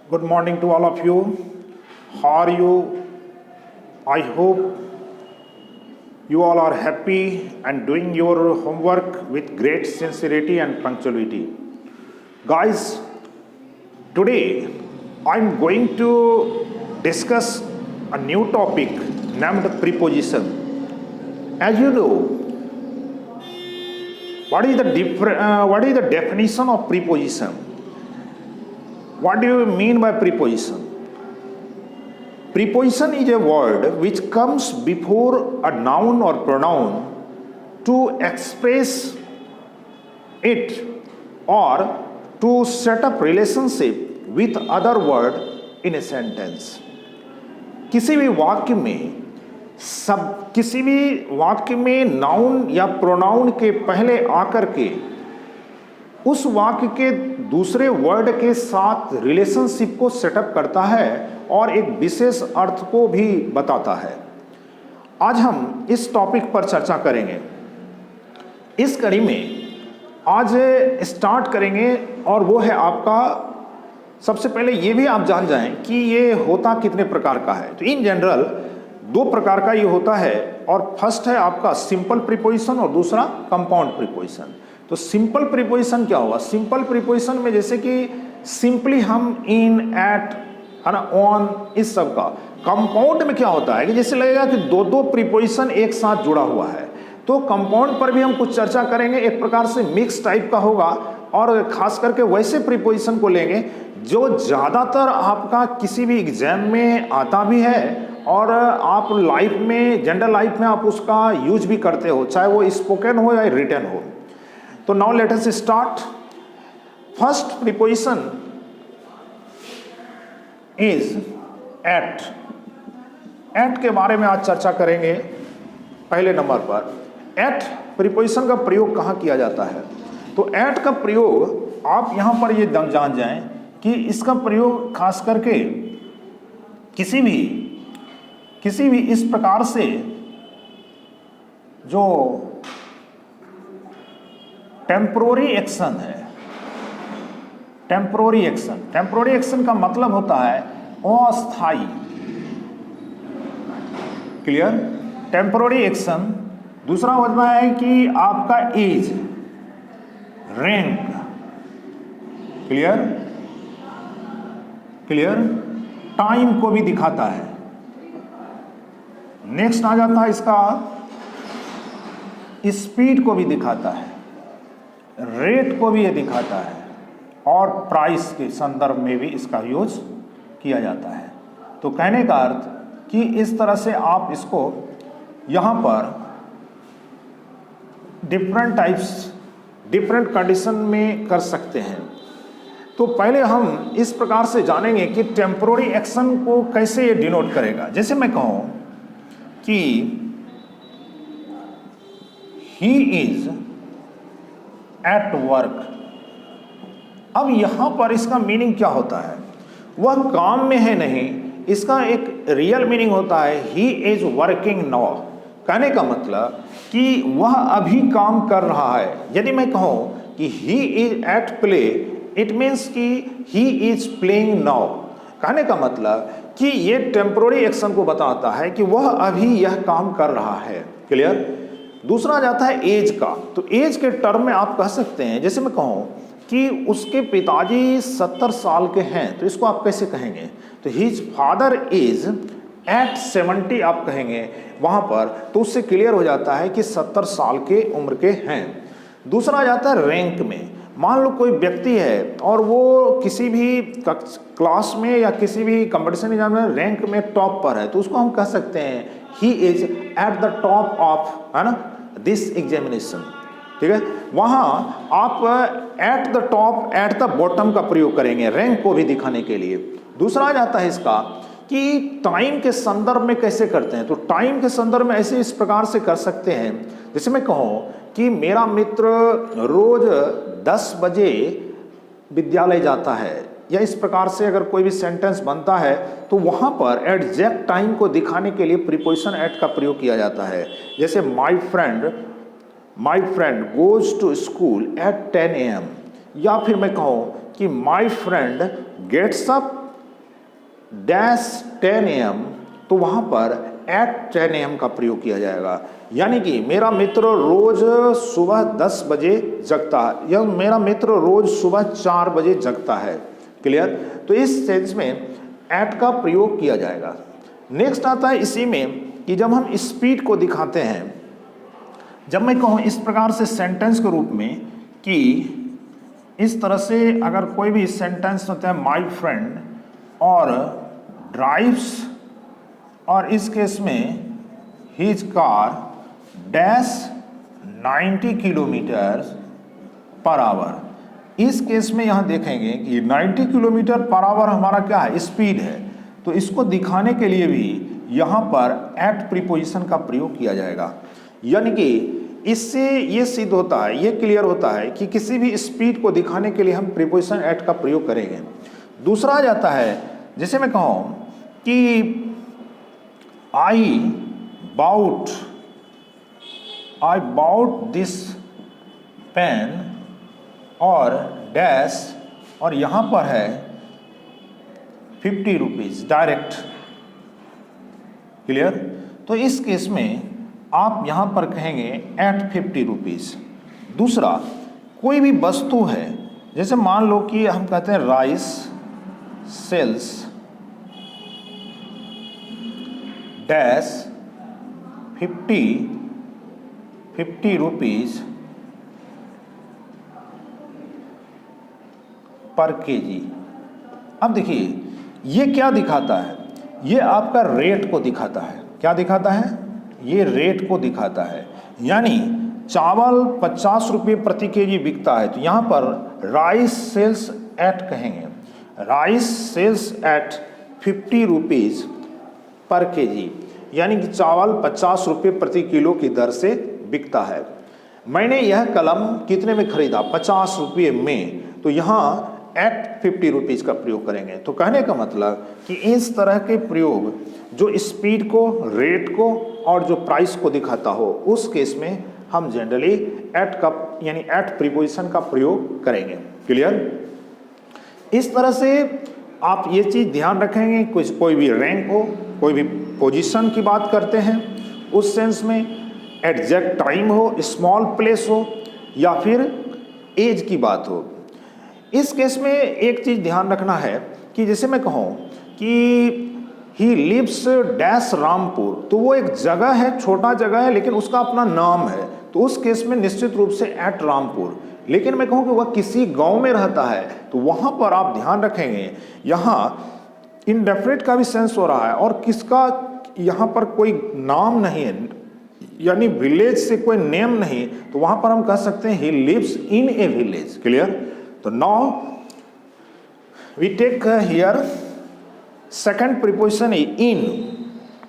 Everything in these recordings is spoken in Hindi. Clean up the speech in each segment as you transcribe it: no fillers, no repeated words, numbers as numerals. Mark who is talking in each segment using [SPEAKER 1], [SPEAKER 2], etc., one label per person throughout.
[SPEAKER 1] Good morning to all of you. How are you? I hope you all are happy and doing your homework with great sincerity and punctuality. Guys, today I'm going to discuss a new topic named preposition. As you know, what is the definition of preposition? What do you mean by preposition? Preposition is a word which comes before a noun or pronoun to express it or to set up relationship with other word in a sentence. किसी भी वाक्य में नाउन या प्रोनाउन के पहले आकर के उस वाक्य के दूसरे वर्ड के साथ रिलेशनशिप को सेटअप करता है और एक विशेष अर्थ को भी बताता है। आज हम इस टॉपिक पर चर्चा करेंगे। इस कड़ी में आज स्टार्ट करेंगे और वो है आपका, सबसे पहले ये भी आप जान जाएं कि ये होता कितने प्रकार का है। तो इन जनरल दो प्रकार का ये होता है और फर्स्ट है आपका सिंपल प्रीपोजिशन और दूसरा कंपाउंड प्रीपोजिशन। तो सिंपल प्रीपोजिशन क्या होगा? सिंपल प्रीपोजिशन में जैसे कि सिंपली हम इन, एट, है ना, ऑन, इस सब का। कंपाउंड में क्या होता है कि जैसे लगेगा कि दो दो प्रीपोजिशन एक साथ जुड़ा हुआ है। तो कंपाउंड पर भी हम कुछ चर्चा करेंगे। एक प्रकार से मिक्स टाइप का होगा और खास करके वैसे प्रीपोजिशन को लेंगे जो ज़्यादातर आपका किसी भी एग्जाम में आता भी है और आप लाइफ में, जनरल लाइफ में आप उसका यूज भी करते हो, चाहे वो स्पोकन हो या रिटन हो। तो now let us start. First preposition is at. At के बारे में आज चर्चा करेंगे। पहले नंबर पर एट प्रीपोजिशन का प्रयोग कहाँ किया जाता है? तो एट का प्रयोग आप यहां पर ये जान जाएं कि इसका प्रयोग खास करके किसी भी इस प्रकार से जो टेम्पोररी एक्शन है, टेम्पोररी एक्शन का मतलब होता है अस्थाई। क्लियर? Temporary action. दूसरा होता है कि आपका एज, रैंक। क्लियर? टाइम को भी दिखाता है। नेक्स्ट आ जाता है इसका स्पीड को भी दिखाता है, रेट को भी ये दिखाता है और प्राइस के संदर्भ में भी इसका यूज किया जाता है। तो कहने का अर्थ कि इस तरह से आप इसको यहाँ पर डिफरेंट कंडीशन में कर सकते हैं। तो पहले हम इस प्रकार से जानेंगे कि टेम्पोररी एक्शन को कैसे ये डिनोट करेगा। जैसे मैं कहूँ कि ही इज एट वर्क। अब यहां पर इसका मीनिंग क्या होता है? वह काम में है नहीं, इसका एक रियल मीनिंग होता है ही इज वर्किंग नाउ। कहने का मतलब कि वह अभी काम कर रहा है। यदि मैं कहूं कि he is at play, it means कि ही इज प्लेइंग नाउ। कहने का मतलब कि ये टेम्पोररी एक्शन को बताता है कि वह अभी यह काम कर रहा है। क्लियर? दूसरा जाता है एज का। तो एज के टर्म में आप कह सकते हैं, जैसे मैं कहूँ कि उसके पिताजी 70 साल के हैं, तो इसको आप कैसे कहेंगे? तो हिज फादर इज एट 70 आप कहेंगे वहाँ पर, तो उससे क्लियर हो जाता है कि 70 साल के उम्र के हैं। दूसरा आ जाता है रैंक में। मान लो कोई व्यक्ति है और वो किसी भी क्लास में या किसी भी कंपटीशन एग्जाम में रैंक में टॉप पर है, तो उसको हम कह सकते हैं ही is at the top of, है ना, दिस एग्जामिनेशन। ठीक है? वहाँ आप at the top, at the bottom का प्रयोग करेंगे रैंक को भी दिखाने के लिए। दूसरा आ जाता है इसका कि टाइम के संदर्भ में कैसे करते हैं। तो टाइम के संदर्भ में ऐसे इस प्रकार से कर सकते हैं, जैसे मैं कहूँ कि मेरा मित्र रोज 10 बजे विद्यालय जाता है, या इस प्रकार से अगर कोई भी सेंटेंस बनता है तो वहाँ पर एग्जैक्ट टाइम को दिखाने के लिए प्रीपोजिशन एट का प्रयोग किया जाता है। जैसे my friend goes to school at 10 AM, या फिर मैं कहूँ कि my friend gets up dash 10 AM, तो वहाँ पर एट 10 AM का प्रयोग किया जाएगा। यानी कि मेरा मित्र रोज सुबह 10 बजे जगता है या मेरा मित्र रोज सुबह 4 बजे जगता है। क्लियर? तो इस सेंस में एट का प्रयोग किया जाएगा। नेक्स्ट आता है इसी में कि जब हम स्पीड को दिखाते हैं, जब मैं कहूँ इस प्रकार से सेंटेंस के रूप में कि इस तरह से अगर कोई भी सेंटेंस होता है माय फ्रेंड और ड्राइव्स, और इस केस में his car dash 90 kilometre per hour. इस केस में यहाँ देखेंगे कि 90 किलोमीटर पर आवर हमारा क्या है, स्पीड है। तो इसको दिखाने के लिए भी यहाँ पर एट प्रीपोजिशन का प्रयोग किया जाएगा। यानी कि इससे ये सिद्ध होता है, ये क्लियर होता है कि किसी भी स्पीड को दिखाने के लिए हम प्रीपोजिशन एट का प्रयोग करेंगे। दूसरा आ जाता है, जैसे मैं कहूँ कि आई बाउट दिस पेन और डैश, और यहाँ पर है 50 रुपीज़ डायरेक्ट। क्लियर? तो इस केस में आप यहाँ पर कहेंगे एट 50 रुपीज़। दूसरा, कोई भी वस्तु है, जैसे मान लो कि हम कहते हैं राइस सेल्स डैश 50 रुपीज़ पर केजी। अब देखिए ये क्या दिखाता है, ये आपका रेट को दिखाता है। क्या दिखाता है? ये रेट को दिखाता है। यानी चावल 50 रुपये प्रति केजी बिकता है, तो यहाँ पर राइस सेल्स एट कहेंगे, राइस सेल्स एट 50 रुपीज़ पर केजी। यानी कि चावल 50 रुपये प्रति किलो की दर से बिकता है। मैंने यह कलम कितने में खरीदा? 50 रुपये में। तो यहाँ एट 50 रुपीज़ का प्रयोग करेंगे। तो कहने का मतलब कि इस तरह के प्रयोग जो स्पीड को, रेट को और जो प्राइस को दिखाता हो, उस केस में हम जनरली एट का यानी एट प्रीपोजिशन का प्रयोग करेंगे। क्लियर? इस तरह से आप ये चीज़ ध्यान रखेंगे, कोई भी रैंक हो, कोई भी पोजीशन की बात करते हैं, उस सेंस में एग्जैक्ट टाइम हो, स्मॉल प्लेस हो या फिर एज की बात हो। इस केस में एक चीज़ ध्यान रखना है कि जैसे मैं कहूँ कि ही लिव्स डैश रामपुर, तो वो एक जगह है, छोटा जगह है, लेकिन उसका अपना नाम है। तो उस केस में निश्चित रूप से एट रामपुर। लेकिन मैं कहूँ कि वह किसी गांव में रहता है, तो वहाँ पर आप ध्यान रखेंगे, यहाँ इनडेफिनिट का भी सेंस हो रहा है और किसका यहाँ पर कोई नाम नहीं है, यानी विलेज से कोई नेम नहीं, तो वहाँ पर हम कह सकते हैं he lives in a village. Clear? तो now we take here second preposition in.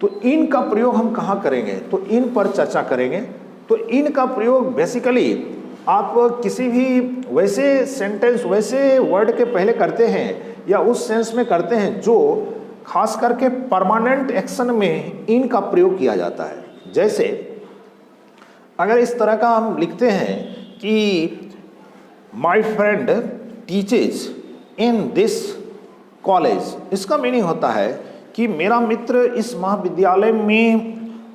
[SPEAKER 1] तो इन का प्रयोग हम कहाँ करेंगे? तो इन पर चर्चा करेंगे। तो इन का प्रयोग बेसिकली आप किसी भी वैसे सेंटेंस, वैसे वर्ड के पहले करते हैं या उस सेंस में करते हैं जो खास करके परमानेंट एक्शन में इन का प्रयोग किया जाता है। जैसे अगर इस तरह का हम लिखते हैं कि my friend teaches in this college, इसका मीनिंग होता है कि मेरा मित्र इस महाविद्यालय में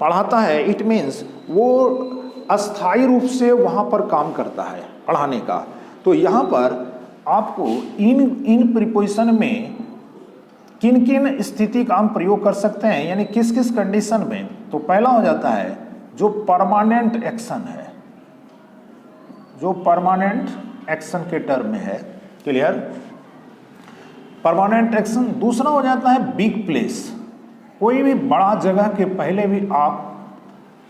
[SPEAKER 1] पढ़ाता है। इट मीन्स वो अस्थायी रूप से वहाँ पर काम करता है पढ़ाने का। तो यहाँ पर आपको इन प्रीपोजिशन में किन किन स्थिति का हम प्रयोग कर सकते हैं, यानी किस किस कंडीशन में। तो पहला हो जाता है जो परमानेंट एक्शन है, जो परमानेंट एक्शन के टर्म में है। क्लियर? Permanent action. दूसरा हो जाता है बिग प्लेस, कोई भी बड़ा जगह के पहले भी आप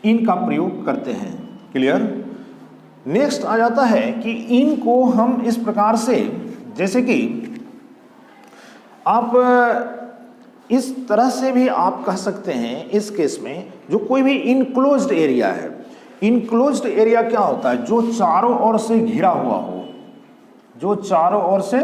[SPEAKER 1] इन का प्रयोग करते हैं। क्लियर? नेक्स्ट आ जाता है कि इन को हम इस प्रकार से, जैसे कि आप इस तरह से भी आप कह सकते हैं इस केस में, जो कोई भी इनक्लोज्ड एरिया है। इनक्लोज्ड एरिया क्या होता है? जो चारों ओर से घिरा हुआ हो, जो चारों ओर से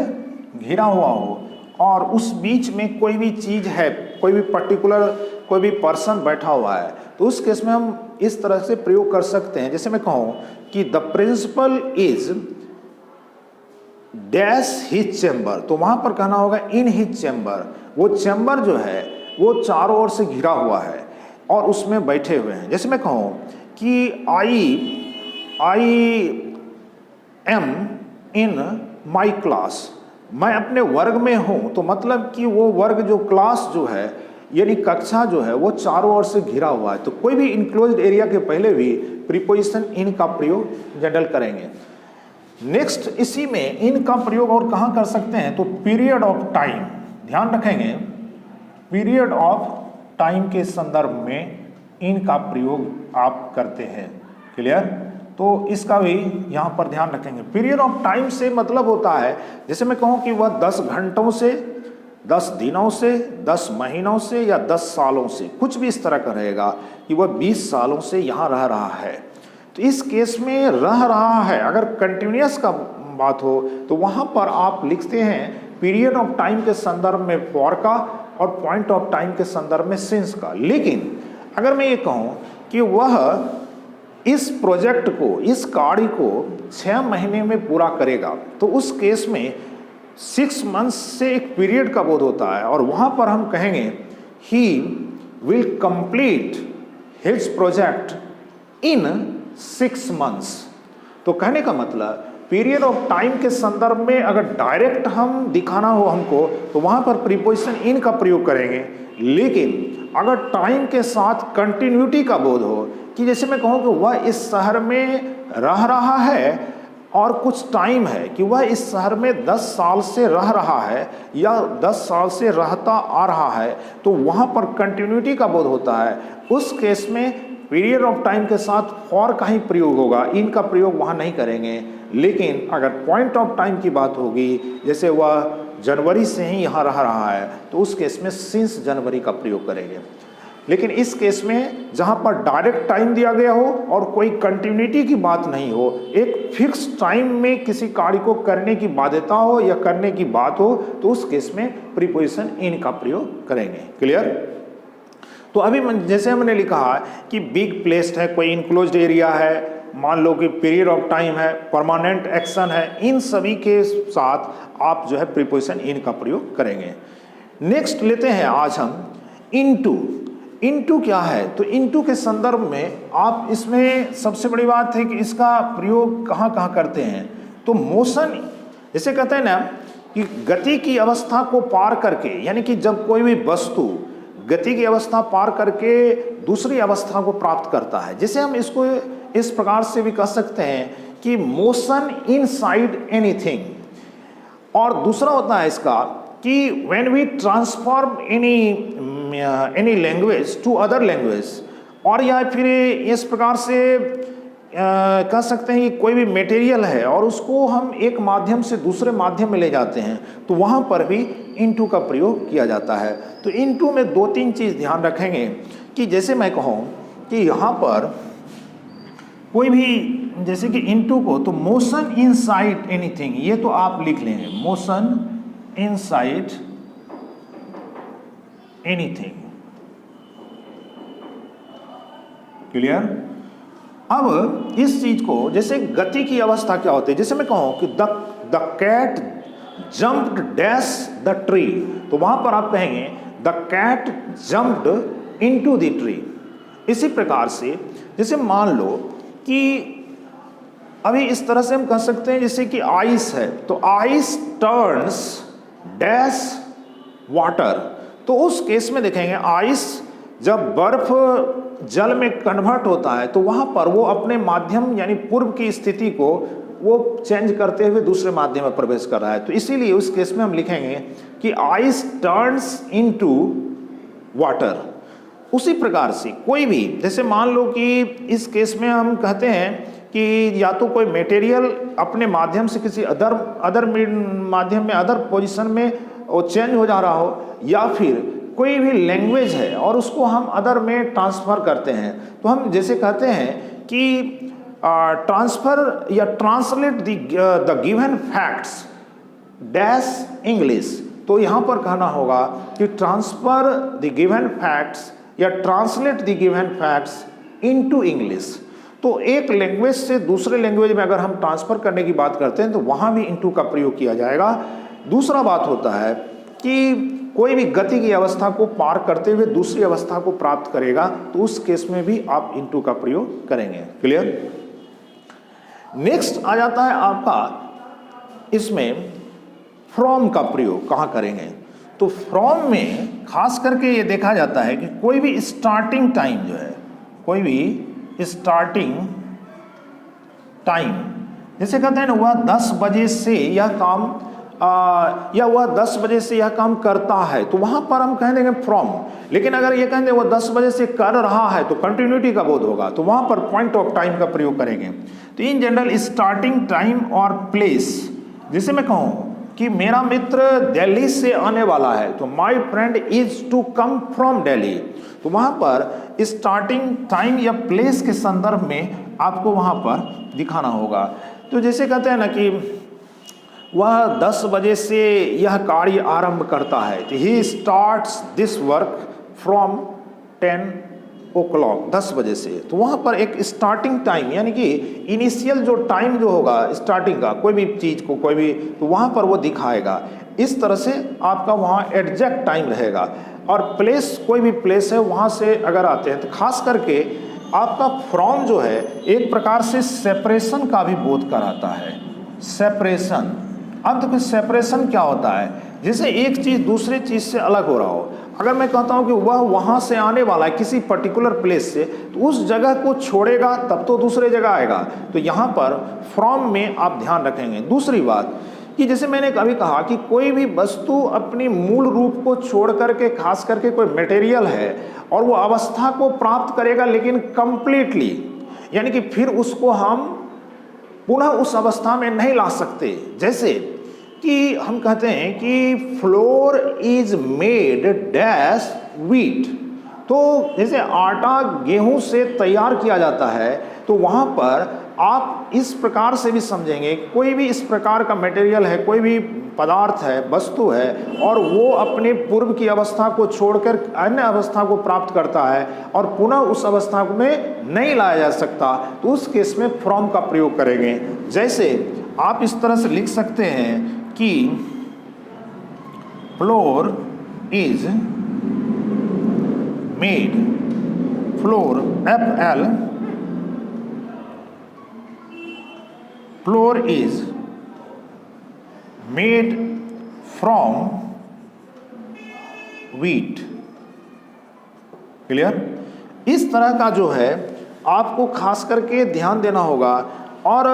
[SPEAKER 1] घिरा हुआ हो और उस बीच में कोई भी चीज़ है, कोई भी पर्टिकुलर कोई भी पर्सन बैठा हुआ है, तो उस केस में हम इस तरह से प्रयोग कर सकते हैं। जैसे मैं कहूँ कि the principal is dash his chamber, तो वहां पर कहना होगा इन हिज चैम्बर। वो चैम्बर जो है वो चारों ओर से घिरा हुआ है और उसमें बैठे हुए हैं। जैसे मैं कहूँ कि I am in my class, मैं अपने वर्ग में हूँ, तो मतलब कि वो वर्ग जो क्लास जो है यानी कक्षा जो है वो चारों ओर से घिरा हुआ है। तो कोई भी इनक्लोज्ड एरिया के पहले भी प्रीपोजिशन इन का प्रयोग जनरल करेंगे। नेक्स्ट इसी में इन का प्रयोग और कहाँ कर सकते हैं, तो पीरियड ऑफ टाइम, ध्यान रखेंगे पीरियड ऑफ टाइम के संदर्भ में इन का प्रयोग आप करते हैं। क्लियर, तो इसका भी यहाँ पर ध्यान रखेंगे। पीरियड ऑफ टाइम से मतलब होता है, जैसे मैं कहूँ कि वह 10 घंटों से, 10 दिनों से, 10 महीनों से या 10 सालों से, कुछ भी इस तरह का रहेगा कि वह 20 सालों से यहाँ रह रहा है। तो इस केस में रह रहा है, अगर कंटिन्यूअस का बात हो तो वहाँ पर आप लिखते हैं पीरियड ऑफ टाइम के संदर्भ में फॉर का और पॉइंट ऑफ टाइम के संदर्भ में सिंस का। लेकिन अगर मैं ये कहूँ कि वह इस प्रोजेक्ट को, इस कार्य को 6 महीने में पूरा करेगा, तो उस केस में 6 मंथ्स से एक पीरियड का बोध होता है और वहाँ पर हम कहेंगे he will complete his project in 6 months. तो कहने का मतलब पीरियड ऑफ टाइम के संदर्भ में अगर डायरेक्ट हम दिखाना हो हमको, तो वहाँ पर प्रीपोजिशन इन का प्रयोग करेंगे। लेकिन अगर टाइम के साथ कंटिन्यूटी का बोध हो, कि जैसे मैं कहूँ कि वह इस शहर में रह रहा है और कुछ टाइम है, कि वह इस शहर में 10 साल से रह रहा है या 10 साल से रहता आ रहा है, तो वहाँ पर कंटिन्यूटी का बोध होता है। उस केस में पीरियड ऑफ टाइम के साथ फॉर का ही प्रयोग होगा, इन का प्रयोग वहाँ नहीं करेंगे। लेकिन अगर पॉइंट ऑफ टाइम की बात होगी, जैसे वह जनवरी से ही यहाँ रह रहा है, तो उस केस में सिंस जनवरी का प्रयोग करेंगे। लेकिन इस केस में जहाँ पर डायरेक्ट टाइम दिया गया हो और कोई कंटिन्यूटी की बात नहीं हो, एक फिक्स टाइम में किसी कार्य को करने की बाध्यता हो या करने की बात हो, तो उस केस में प्रीपोजिशन इन का प्रयोग करेंगे। क्लियर, तो अभी जैसे हमने लिखा है कि बिग प्लेस्ड है, कोई इनक्लोज्ड एरिया है, मान लो कि पीरियड ऑफ टाइम है, परमानेंट एक्शन है, इन सभी के साथ आप जो है प्रीपोजिशन इन का प्रयोग करेंगे। नेक्स्ट लेते हैं आज हम इनटू। इनटू क्या है, तो इनटू के संदर्भ में आप इसमें सबसे बड़ी बात है कि इसका प्रयोग कहाँ कहाँ करते हैं। तो मोशन, जैसे कहते हैं ना कि गति की अवस्था को पार करके, यानी कि जब कोई भी वस्तु गति की अवस्था पार करके दूसरी अवस्था को प्राप्त करता है, जैसे हम इसको इस प्रकार से भी कह सकते हैं कि मोशन इनसाइड एनीथिंग। और दूसरा होता है इसका कि when we transform any language to other language, और या फिर इस प्रकार से कह सकते हैं कि कोई भी मटेरियल है और उसको हम एक माध्यम से दूसरे माध्यम में ले जाते हैं, तो वहाँ पर भी इनटू का प्रयोग किया जाता है। तो इनटू में 2-3 चीज़ ध्यान रखेंगे कि जैसे मैं कहूँ कि यहाँ पर कोई भी, जैसे कि इनटू को, तो मोशन इनसाइड एनीथिंग, ये तो आप लिख लेंगे मोशन इनसाइड एनीथिंग। क्लियर, अब इस चीज को, जैसे गति की अवस्था क्या होती है, जैसे मैं कहूं कि the cat jumped dash the tree, तो वहां पर आप कहेंगे the cat jumped into the tree. इसी प्रकार से जैसे मान लो कि अभी इस तरह से हम कह सकते हैं जैसे कि आइस है, तो आइस टर्न्स डैश वाटर, तो उस केस में देखेंगे आइस जब बर्फ जल में कन्वर्ट होता है, तो वहाँ पर वो अपने माध्यम यानी पूर्व की स्थिति को वो चेंज करते हुए दूसरे माध्यम में प्रवेश कर रहा है। तो इसीलिए उस केस में हम लिखेंगे कि आइस टर्न्स इनटू वाटर। उसी प्रकार से कोई भी, जैसे मान लो कि इस केस में हम कहते हैं कि या तो कोई मटेरियल अपने माध्यम से किसी अदर माध्यम में, अदर पोजीशन में वो चेंज हो जा रहा हो, या फिर कोई भी लैंग्वेज है और उसको हम अदर में ट्रांसफ़र करते हैं, तो हम जैसे कहते हैं कि ट्रांसफ़र या translate the given facts dash English, तो यहाँ पर कहना होगा कि ट्रांसफ़र द गिवन फैक्ट्स या translate the given facts into English. तो तो एक लैंग्वेज से दूसरे लैंग्वेज में अगर हम ट्रांसफ़र करने की बात करते हैं तो वहाँ भी इनटू का प्रयोग किया जाएगा। दूसरा बात होता है कि कोई भी गति की अवस्था को पार करते हुए दूसरी अवस्था को प्राप्त करेगा तो उस केस में भी आप इनटू का प्रयोग करेंगे। क्लियर? नेक्स्ट आ जाता है आपका इसमें फ्रॉम का प्रयोग कहाँ करेंगे। तो फ्रॉम में खास करके ये देखा जाता है कि कोई भी स्टार्टिंग टाइम जो है, कोई भी स्टार्टिंग टाइम, जैसे कहते हैं ना वह 10 बजे से यह काम या वह 10 बजे से यह काम करता है, तो वहां पर हम कह देंगे फ्रॉम। लेकिन अगर ये कहेंगे वह 10 बजे से कर रहा है तो कंटिन्यूटी का बोध होगा, तो वहां पर पॉइंट ऑफ टाइम का प्रयोग करेंगे। तो इन जनरल स्टार्टिंग टाइम और प्लेस, जैसे मैं कहूँ कि मेरा मित्र दिल्ली से आने वाला है तो my friend is to come from Delhi, तो वहाँ पर स्टार्टिंग टाइम या प्लेस के संदर्भ में आपको वहाँ पर दिखाना होगा। तो जैसे कहते हैं ना कि वह 10 बजे से यह कार्य आरंभ करता है, तो he starts this work from 10 o'clock, 10 बजे से। तो वहाँ पर एक स्टार्टिंग टाइम यानी कि इनिशियल जो टाइम जो होगा स्टार्टिंग का कोई भी चीज़ को कोई भी, तो वहाँ पर वो दिखाएगा। इस तरह से आपका वहाँ एग्जैक्ट टाइम रहेगा। और प्लेस, कोई भी प्लेस है वहाँ से अगर आते हैं तो खास करके आपका फ्रॉम जो है एक प्रकार से सेपरेशन का भी बोध कराता है। सेपरेशन, अब देखो सेपरेशन क्या होता है, जैसे एक चीज़ दूसरी चीज़ से अलग हो रहा हो। अगर मैं कहता हूँ कि वह वहाँ से आने वाला है किसी पर्टिकुलर प्लेस से, तो उस जगह को छोड़ेगा तब तो दूसरे जगह आएगा। तो यहाँ पर फ्रॉम में आप ध्यान रखेंगे। दूसरी बात कि जैसे मैंने कभी कहा कि कोई भी वस्तु अपनी मूल रूप को छोड़ करके, खास करके कोई मटेरियल है और वो अवस्था को प्राप्त करेगा लेकिन कंप्लीटली, यानी कि फिर उसको हम पुनः उस अवस्था में नहीं ला सकते। जैसे कि हम कहते हैं कि floor is made dash wheat, तो जैसे आटा गेहूं से तैयार किया जाता है, तो वहाँ पर आप इस प्रकार से भी समझेंगे कोई भी इस प्रकार का मटेरियल है, कोई भी पदार्थ है, वस्तु है, और वो अपने पूर्व की अवस्था को छोड़कर अन्य अवस्था को प्राप्त करता है और पुनः उस अवस्था में नहीं लाया जा सकता, तो उस केस में फ्रॉम का प्रयोग करेंगे। जैसे आप इस तरह से लिख सकते हैं कि floor is made, floor FL, floor is made from wheat. Clear? इस तरह का जो है आपको खास करके ध्यान देना होगा। और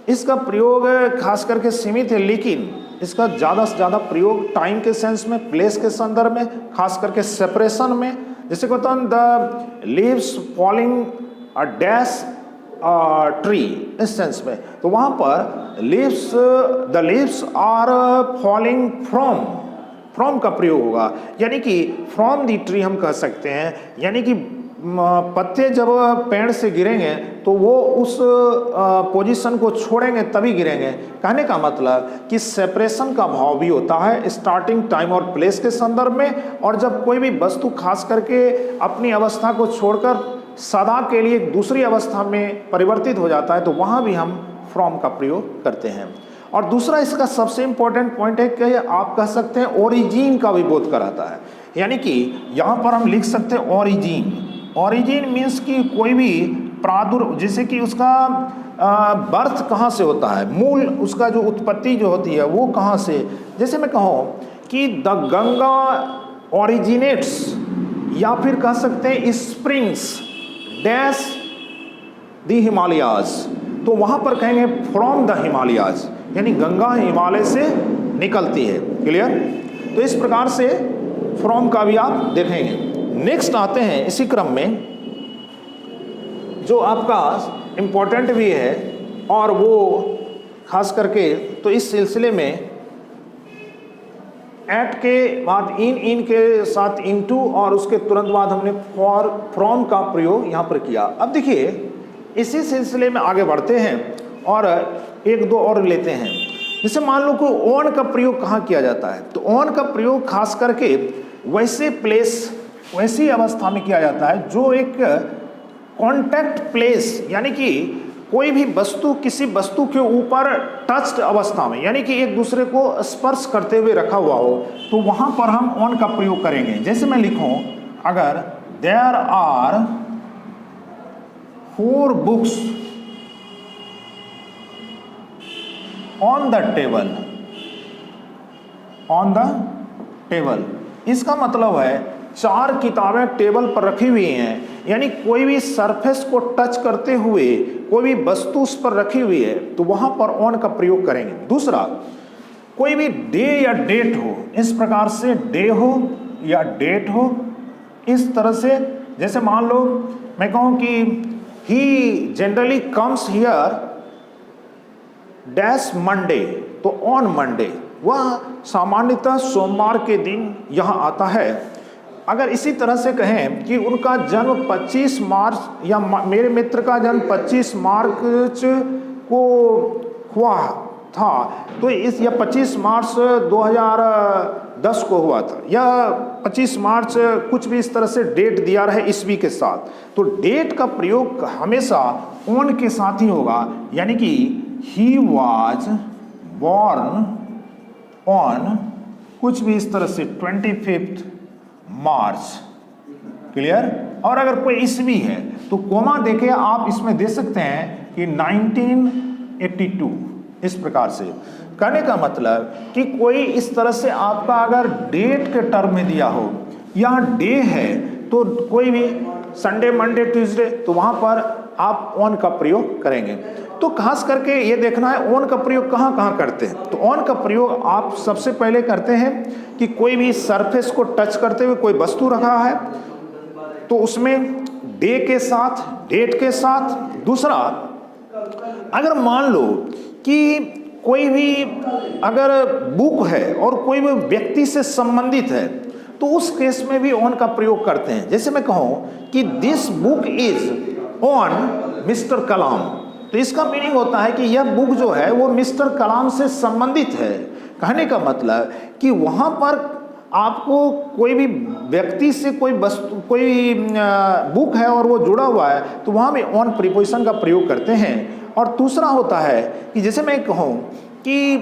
[SPEAKER 1] इसका प्रयोग खास करके सीमित है, लेकिन इसका ज़्यादा से ज़्यादा प्रयोग टाइम के सेंस में, प्लेस के संदर्भ में, खास करके सेपरेशन में। जैसे कहता हूँ the leaves falling a dash tree, इस सेंस में, तो वहाँ पर leaves, the leaves are falling from का प्रयोग होगा, यानी कि फ्रॉम द ट्री हम कह सकते हैं, यानी कि पत्ते जब पेड़ से गिरेंगे तो वो उस पोजीशन को छोड़ेंगे तभी गिरेंगे। कहने का मतलब कि सेपरेशन का भाव भी होता है स्टार्टिंग टाइम और प्लेस के संदर्भ में। और जब कोई भी वस्तु खास करके अपनी अवस्था को छोड़कर सदा के लिए दूसरी अवस्था में परिवर्तित हो जाता है, तो वहाँ भी हम फ्रॉम का प्रयोग करते हैं। और दूसरा इसका सबसे इंपॉर्टेंट पॉइंट है कि आप कह सकते हैं ओरिजिन का भी बोध कराता है, यानी कि यहाँ पर हम लिख सकते हैं ओरिजिन। ओरिजिन मीन्स कि कोई भी जैसे कि उसका बर्थ कहाँ से होता है, मूल उसका जो उत्पत्ति जो होती है वो कहाँ से। जैसे मैं कहूँ कि द गंगा ओरिजिनेट्स, या फिर कह सकते हैं स्प्रिंग्स डैश द हिमालयाज, तो वहाँ पर कहेंगे फ्रॉम द हिमालयाज, यानी गंगा हिमालय से निकलती है। क्लियर? तो इस प्रकार से फ्रॉम का भी आप देखेंगे। नेक्स्ट आते हैं इसी क्रम में जो आपका इम्पोर्टेंट भी है, और वो खास करके तो इस सिलसिले में एट के बाद इन के साथ इनटू, और उसके तुरंत बाद हमने फॉर फ्रॉम का प्रयोग यहाँ पर किया। अब देखिए इसी सिलसिले में आगे बढ़ते हैं और एक दो और लेते हैं। जैसे मान लो कोई ऑन का प्रयोग कहाँ किया जाता है, तो ऑन का प्रयोग खास करके वैसे प्लेस, वैसी अवस्था में किया जाता है जो एक कॉन्टैक्ट प्लेस यानी कि कोई भी वस्तु किसी वस्तु के ऊपर टच्ड अवस्था में, यानी कि एक दूसरे को स्पर्श करते हुए रखा हुआ हो, तो वहां पर हम ऑन का प्रयोग करेंगे। जैसे मैं लिखूं, अगर there are 4 books on the table, इसका मतलब है 4 किताबें टेबल पर रखी हुई हैं, यानी कोई भी सरफेस को टच करते हुए कोई भी वस्तु उस पर रखी हुई है तो वहां पर ऑन का प्रयोग करेंगे। दूसरा, कोई भी डे या डेट हो, इस प्रकार से डे हो या डेट हो, इस तरह से, जैसे मान लो मैं कहूं कि he generally comes here dash Monday, तो ऑन मंडे, वह सामान्यतः सोमवार के दिन यहाँ आता है। अगर इसी तरह से कहें कि उनका जन्म 25 मार्च या मेरे मित्र का जन्म 25 मार्च को हुआ था, तो इस या 25 मार्च 2010 को हुआ था, या 25 मार्च कुछ भी इस तरह से डेट दिया रहे ईस्वी के साथ, तो डेट का प्रयोग हमेशा ऑन के साथ ही होगा, यानी कि ही वाज बॉर्न ऑन कुछ भी इस तरह से 25 मार्च, क्लियर। और अगर कोई ईस्वी है तो कोमा देके आप इसमें दे सकते हैं कि 1982, इस प्रकार से। कहने का मतलब कि कोई इस तरह से आपका अगर डेट के टर्म में दिया हो या डे है, तो कोई भी संडे, मंडे, ट्यूसडे, तो वहां पर आप ऑन का प्रयोग करेंगे। तो खास करके ये देखना है ऑन का प्रयोग कहाँ कहाँ करते हैं। तो ऑन का प्रयोग आप सबसे पहले करते हैं कि कोई भी सरफेस को टच करते हुए कोई वस्तु रखा है तो उसमें डे के साथ, डेट के साथ। दूसरा, अगर मान लो कि कोई भी अगर बुक है और कोई भी व्यक्ति से संबंधित है, तो उस केस में भी ऑन का प्रयोग करते हैं। जैसे मैं कहूं कि this book is on mister Kalam, तो इसका मीनिंग होता है कि यह बुक जो है वो मिस्टर कलाम से संबंधित है। कहने का मतलब कि वहां पर आपको कोई भी व्यक्ति से कोई वस्तु, कोई बुक है और वो जुड़ा हुआ है, तो वहां भी ऑन प्रीपोजिशन का प्रयोग करते हैं। और दूसरा होता है कि जैसे मैं कहूं कि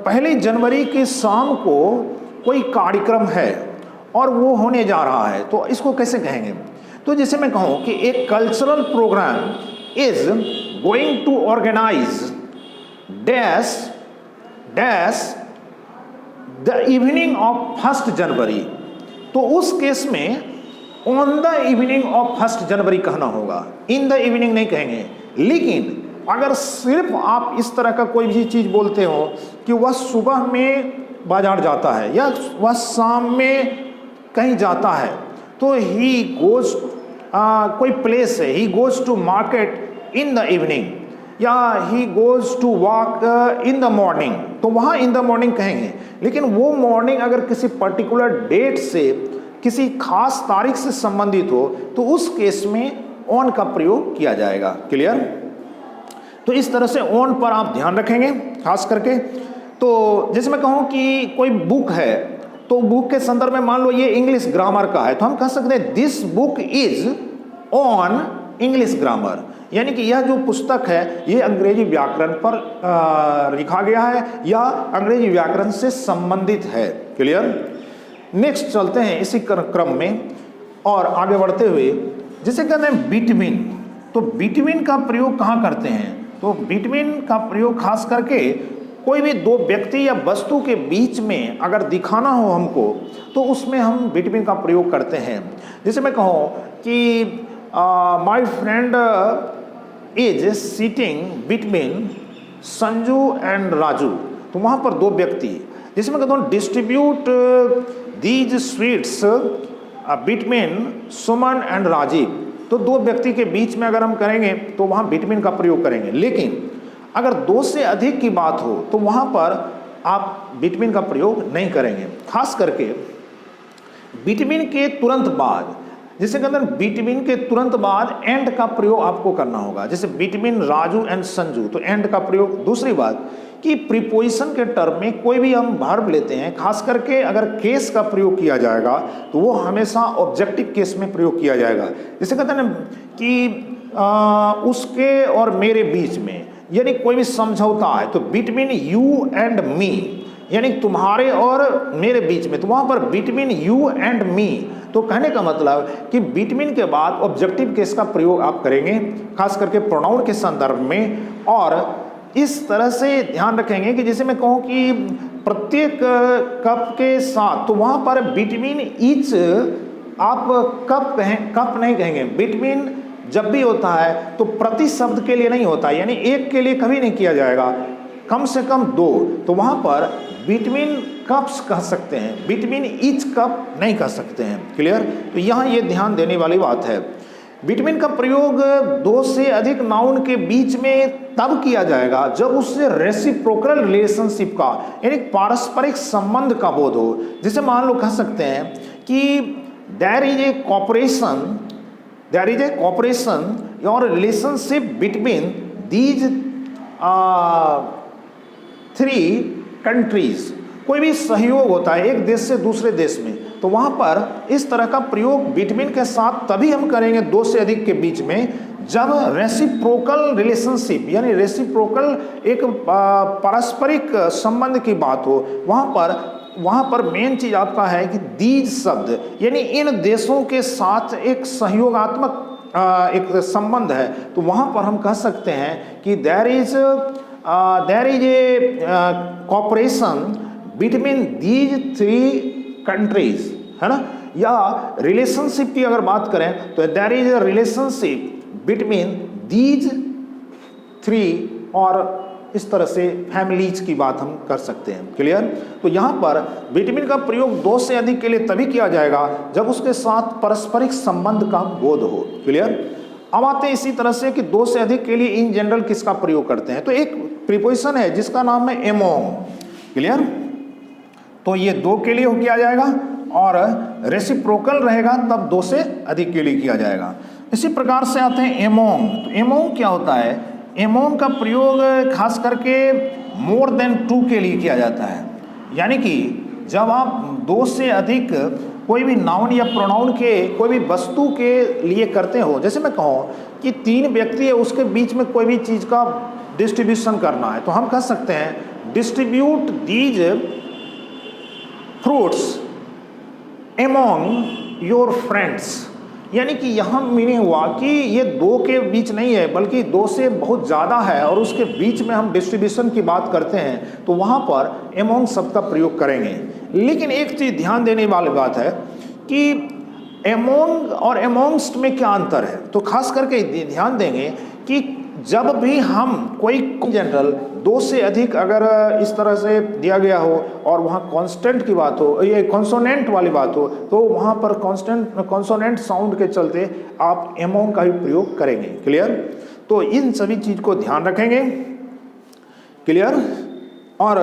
[SPEAKER 1] 1 जनवरी की शाम को कोई कार्यक्रम है और वो होने जा रहा है, तो इसको कैसे कहेंगे। तो जैसे मैं कहूं कि एक cultural programme is going to organise dash dash the evening of 1 January, तो उस केस में on the evening of 1 January कहना होगा, इन द इवनिंग नहीं कहेंगे। लेकिन अगर सिर्फ आप इस तरह का कोई भी चीज बोलते हो कि वह सुबह में बाजार जाता है या वह शाम में कहीं जाता है, तो ही गोज, कोई प्लेस है, he goes to market in the evening, या he goes to walk in the morning, तो वहाँ इन द मॉर्निंग कहेंगे। लेकिन वो मॉर्निंग अगर किसी पर्टिकुलर डेट से, किसी खास तारीख से संबंधित हो, तो उस केस में ऑन का प्रयोग किया जाएगा। क्लियर। तो इस तरह से ऑन पर आप ध्यान रखेंगे खास करके। तो जैसे मैं कहूँ कि कोई बुक है, तो बुक के संदर्भ में मान लो ये इंग्लिश ग्रामर का है, तो हम कह सकते हैं this book is on English grammar, यानी कि यह जो पुस्तक है ये अंग्रेजी व्याकरण पर लिखा गया है या अंग्रेजी व्याकरण से संबंधित है। क्लियर। नेक्स्ट चलते हैं इसी क्रम में और आगे बढ़ते हुए, जिसे कहते हैं बिटवीन। तो बिटवीन का प्रयोग कहाँ करते हैं। तो बिटवीन का प्रयोग खास करके कोई भी 2 व्यक्ति या वस्तु के बीच में अगर दिखाना हो हमको, तो उसमें हम बिटवीन का प्रयोग करते हैं। जैसे मैं कहूँ कि my friend is sitting between Sanju and Raju, तो वहाँ पर 2 व्यक्ति, जैसे मैं कहता हूँ distribute these sweets between Suman and Rajeev, तो 2 व्यक्ति के बीच में अगर हम करेंगे तो वहाँ बिटवीन का प्रयोग करेंगे। लेकिन अगर 2 से अधिक की बात हो तो वहाँ पर आप बिटवीन का प्रयोग नहीं करेंगे। खास करके बिटवीन के तुरंत बाद, जिसे कहते हैं बिटवीन के तुरंत बाद एंड का प्रयोग आपको करना होगा। जैसे बिटवीन राजू एंड संजू, तो एंड का प्रयोग। दूसरी बात कि प्रीपोजिशन के टर्म में कोई भी हम वर्ब लेते हैं, खास करके अगर केस का प्रयोग किया जाएगा तो वो हमेशा ऑब्जेक्टिव केस में प्रयोग किया जाएगा। जैसे कहते हैं ना कि उसके और मेरे बीच में, यानी कोई भी समझौता है तो बिटवीन यू एंड मी, यानी तुम्हारे और मेरे बीच में, तो वहां पर बिटवीन यू एंड मी, तो कहने का मतलब कि बिटवीन के बाद ऑब्जेक्टिव केस का प्रयोग आप करेंगे, खास करके प्रोनाउन के संदर्भ में। और इस तरह से ध्यान रखेंगे कि जैसे मैं कहूँ कि प्रत्येक कप के साथ, तो वहां पर बिटवीन ईच आप कप कहें, कप नहीं कहेंगे, बिटवीन जब भी होता है तो प्रति शब्द के लिए नहीं होता, यानी एक के लिए कभी नहीं किया जाएगा, कम से कम दो, तो वहां पर बिटवीन कप्स कह सकते हैं, बिटवीन ईच कप नहीं कह सकते हैं। क्लियर? तो यहाँ ये ध्यान देने वाली बात है। बिटवीन का प्रयोग दो से अधिक नाउन के बीच में तब किया जाएगा जब उससे रेसिप्रोकल रिलेशनशिप का, यानी पारस्परिक संबंध का बोध हो। जैसे मान लो कह सकते हैं कि देयर इज ए कॉपरेशन और relationship between these three countries, कोई भी सहयोग होता है एक देश से दूसरे देश में, तो वहां पर इस तरह का प्रयोग बिटवीन के साथ तभी हम करेंगे दो से अधिक के बीच में, जब रेसिप्रोकल रिलेशनशिप, यानी रेसिप्रोकल एक पारस्परिक संबंध की बात हो। वहां पर मेन चीज आपका है कि दीज शब्द, यानी इन देशों के साथ एक सहयोगात्मक एक संबंध है, तो वहां पर हम कह सकते हैं कि there is a cooperation between these three countries, है ना। या रिलेशनशिप की अगर बात करें तो there is a relationship between these three, और इस तरह से फैमिलीज की बात हम कर सकते हैं। क्लियर? तो यहाँ पर बिटवीन का प्रयोग दो से अधिक के लिए तभी किया जाएगा जब उसके साथ पारस्परिक संबंध का बोध हो। क्लियर? अब आते हैं इसी तरह से कि दो से अधिक के लिए इन जनरल किसका प्रयोग करते हैं, तो एक प्रीपोजिशन है जिसका नाम है एमोंग। क्लियर? तो ये दो के लिए किया जाएगा और रेसिप्रोकल रहेगा तब दो से अधिक के लिए किया जाएगा। इसी प्रकार से आते हैं एमोंग। तो एमोंग क्या होता है? एमोंग का प्रयोग खास करके मोर देन टू के लिए किया जाता है, यानी कि जब आप दो से अधिक कोई भी नाउन या प्रोनाउन के कोई भी वस्तु के लिए करते हो। जैसे मैं कहूँ कि तीन व्यक्ति है, उसके बीच में कोई भी चीज़ का डिस्ट्रीब्यूशन करना है, तो हम कह सकते हैं distribute these fruits among your friends, यानी कि यहाँ मीनिंग हुआ कि ये दो के बीच नहीं है बल्कि दो से बहुत ज़्यादा है और उसके बीच में हम डिस्ट्रीब्यूशन की बात करते हैं, तो वहाँ पर एमोंग शब्द का प्रयोग करेंगे। लेकिन एक चीज़ ध्यान देने वाली बात है कि एमोंग और एमोंग्स्ट में क्या अंतर है, तो खास करके ध्यान देंगे कि जब भी हम कोई जनरल दो से अधिक अगर इस तरह से दिया गया हो और वहाँ कॉन्स्टेंट की बात हो, ये कॉन्सोनेंट वाली बात हो, तो वहाँ पर कॉन्सोनेंट साउंड के चलते आप एमोंग का भी प्रयोग करेंगे। क्लियर? तो इन सभी चीज़ को ध्यान रखेंगे। क्लियर? और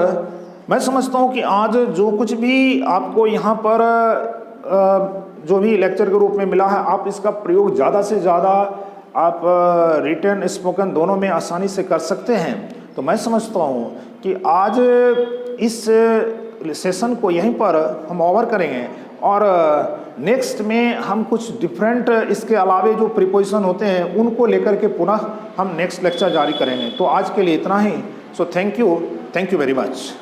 [SPEAKER 1] मैं समझता हूँ कि आज जो कुछ भी आपको यहाँ पर जो भी लेक्चर के रूप में मिला है, आप इसका प्रयोग ज़्यादा से ज़्यादा आप रिटन स्पोकन दोनों में आसानी से कर सकते हैं। तो मैं समझता हूँ कि आज इस सेशन को यहीं पर हम ओवर करेंगे और नेक्स्ट में हम कुछ डिफरेंट इसके अलावे जो प्रीपोजिशन होते हैं उनको लेकर के पुनः हम नेक्स्ट लेक्चर जारी करेंगे। तो आज के लिए इतना ही। So thank you very much.